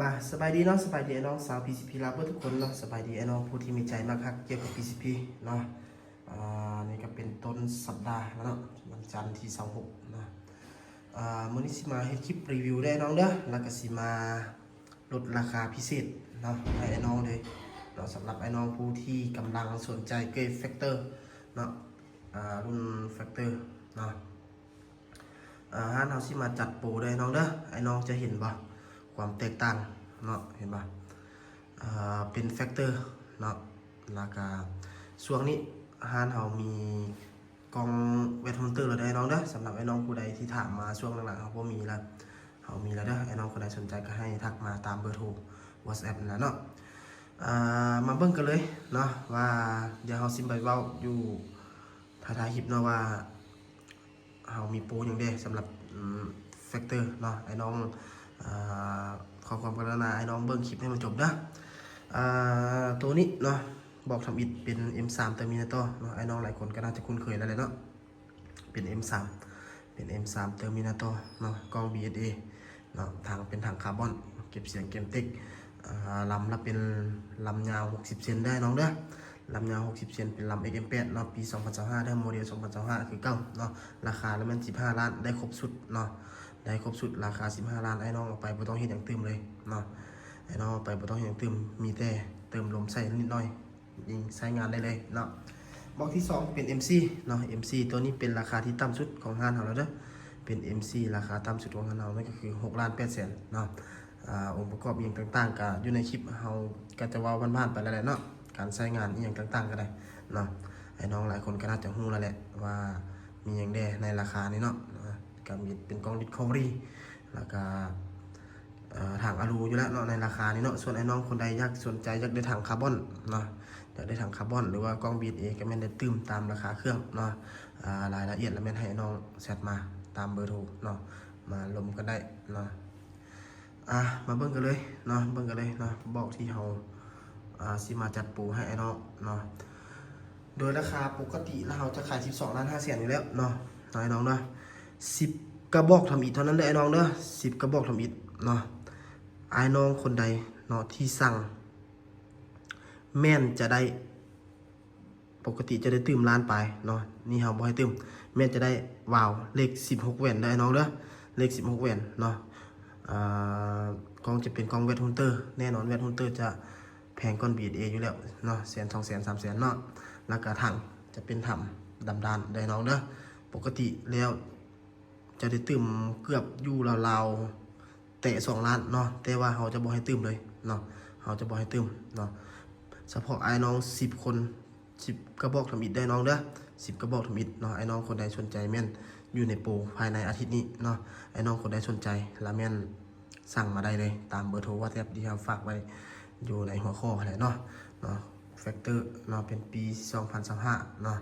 มาสบายดีเนาะสบายดีไอ้น้องสาว PCP รับเพื่อทุกคนเนาะสบายดีไอ้น้องผู้ที่มีใจมากครับเกี่ยวกับ PCP เนาะนี่ก็เป็นต้นสัปดาห์แล้วเนาะวันจันทร์ที่26เนาะมื้อนี้สิมาให้คลิปรีวิวได้น้องเด้อแล้วก็สิมาลดราคาพิเศษเนาะให้ไอ้น้องเลยเนาะสำหรับไอ้น้องผู้ที่กำลังสนใจเกรดแฟกเตอร์เนาะรุ่นแฟกเตอร์เนาะห้านเราสิมาจัดโปรได้น้องเด้อไอ้น้องจะเห็นบ่ความแตกต่างเนาะเห็นป่ะเป็นแฟกเตอร์เนาะราคาช่วงนี้ห้านเรามีกองเวทมนเตอร์เราได้น้องเด้อสำหรับไอ้น้องผู้ใดที่ถามมาช่วงหลังๆเขาก็มีแล้วเขามีแล้วเด้อไอ้น้องคนใดสนใจก็ให้ทักมาตามเบอร์โทร WhatsApp นะเนาะมาเบิ่งกันเลยเนาะว่าเดี๋ยวเราซิมไปเว้าอยู่ท้ายๆคลิปเนาะว่าเรามีโปรอย่างเด้สำหรับแฟกเตอร์เนาะไอ้น้องขอความกรุณาไอ้น้องเบิ้งคลิปให้มันจบนะตัวนี้เนาะบอกทำอิฐเป็น M3 Terminator เนาะไอ้น้องหลายคนก็น่าจะคุ้นเคยแล้วเลยเนาะเป็น M3 เป็น M3 Terminator เนาะกล้อง BSA เนาะถังเป็นถังคาร์บอนเก็บเสียงเกมติ๊กลำละเป็นลำยาว60เซนได้น้องเด้อลำยาว60เซนเป็นลำ XM8 เนาะปี2025ได้โมเดล2025คือเก้าเนาะราคาแล้วมัน15ล้านได้ครบสุดเนาะได้ครบสุดราคา15ล้านไอ้น้องเอาไปบ่ต้องเฮ็ดหยังตื่มเลยเนาะไอ้น้องเอาไปบ่ต้องเฮ็ดหยังตื่มมีแต่เติมลมใส่นิดหน่อยยิงใช้งานได้เลยเนาะบล็อกที่2เป็น MC เนาะ MC ตัวนี้เป็นราคาที่ต่ำสุดของห้างเราแล้วเด้อเป็น MC ราคาต่ำสุดของห้างเรานั่นก็คือ6ล้าน8แสนเนาะองค์ประกอบอย่างต่างๆก็อยู่ในคลิปเฮาก็จะว่าบ้านๆไปแล้วแหละเนาะการใช้งานอย่างต่างๆก็ได้เนาะไอ้น้องหลายคนก็น่าจะรู้แล้วแหละว่ามีอย่างแดในราคานี้เนาะก็มีเป็นกล้อง Discovery แล้วก็ถังอลูอยู่แล้วเนาะในราคานี้เนาะส่วนไอ้น้องคนใดอยากสนใจอยากได้ถังคาร์บอนเนาะอยากได้ถังคาร์บอนหรือว่ากล้อง BSA ก็แม่นได้ตื้มตามราคาเครื่องเนาะรายละเอียดแล้วแม่นให้น้องแชทมาตามเบอร์โทรเนาะมาลมกันได้เนาะมาเบิ่งกันเลยเนาะเบิ่งกันเลยเนาะบอกที่เฮาสิมาจัดปูให้ไอ้น้องเนาะโดยราคาปกติแล้วเราจะขาย12ล้าน5แสนอยู่แล้วเนาะไอ้น้องเนาะ10กระบอกทำอิฐเท่านั้นเลยไอ้น้องเนาะ10กระบอกทำอิฐเนาะไอ้น้องคนใดเนาะที่สั่งแม่นจะได้ปกติจะได้ตื้มล้านไปเนาะนี่เฮาบ่ให้ตื้มแม่นจะได้วาวเลข16แหวนได้ไอ้น้องเด้อเลข16แหวนเนาะกล้องจะเป็นกล้องเวทฮุนเตอร์แน่นอนเวทฮุนเตอร์จะแพงก้อน BSA อยู่แล้วเนาะ100,000 200,000 300,000เนาะแล้วก็ถังจะเป็นถังดำดานได้น้องเด้อปกติแล้วจะได้ตื้มเกือบอยู่ราวๆแต่2ล้านเนาะแต่ว่าเขาจะบ่ให้ตื้มเลยเนาะเขาจะบ่ให้ตื้มเนาะเฉพาะไอ้น้อง10คน10กระบอกทำอิฐได้น้องเด้อ10กระบอกทำอิฐเนาะไอ้น้องคนใดสนใจแม่นอยู่ในโปรภายในอาทิตย์นี้เนาะไอ้น้องคนใดสนใจแล้วแม่นสั่งมาได้เลยตามเบอร์โทร WhatsApp ที่เราฝากไว้อยู่ในหัวข้ออะไรเนาะแฟกเตอร์เนาะเป็นปี2025เนาะ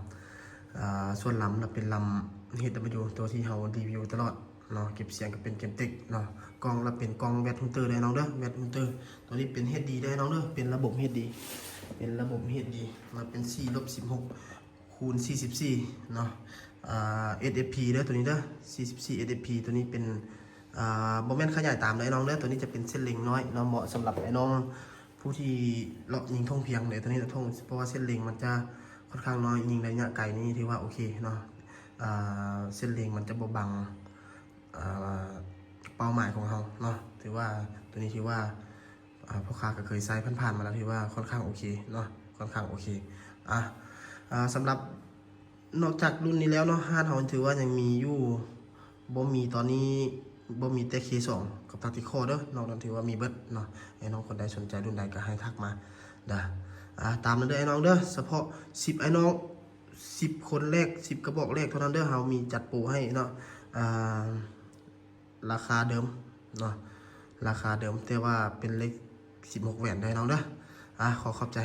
ส่วนลำเราเป็นลำ HW ตัวที่เรารีวิวตลอดเนาะเก็บเสียงก็เป็นเกมเต็กเนาะกล้องเราเป็นกล้องแวทฮุนเตอร์ได้น้องเด้อแวทฮุนเตอร์ตัวนี้เป็น HD ได้น้องเด้อเป็นระบบ HD เป็นระบบ HD มาเป็น4-16คูณ44เนาะSFP เด้อตัวนี้เด้อ44 SFP ตัวนี้เป็นบ่แม่นขยายตามได้น้องเด้อตัวนี้จะเป็นเส้นเล็งน้อยเนาะเหมาะสำหรับไอ้น้องผู้ที่เลาะยิงท่งเพียงเดี๋ยวตัวนี้จะท่งเพราะว่าเส้นเล็งมันจะค่อนข้างน้อยยิงระยะไกลนี่ถือว่าโอเคเนาะเส้นเล็งมันจะบ่บังเป้าหมายของเราเนาะถือว่าตัวนี้ถือว่าพ่อค้าก็เคยใช้ผ่านๆมาแล้วถือว่าค่อนข้างโอเคเนาะค่อนข้างโอเคสำหรับนอกจากรุ่นนี้แล้วเนาะห้านเราถือว่ายังมีอยู่บ่มีตอนนี้บ่มีแต่ K2 กับ Tactical เด้อนอกนั้นถือว่ามีเบิดเนาะไอ้น้องคนใดสนใจรุ่นใดก็ให้ทักมาเด้อตามนั้นเด้อไอ้น้องเด้อเฉพาะ10ไอ้น้อง10คนแรก10กระบอกแรกเท่านั้นเด้อเฮามีจัดโปรให้เนาะราคาเดิมเนาะราคาเดิมแต่ว่าเป็นเลข16แหวนได้น้องเด้อขอขอบใจ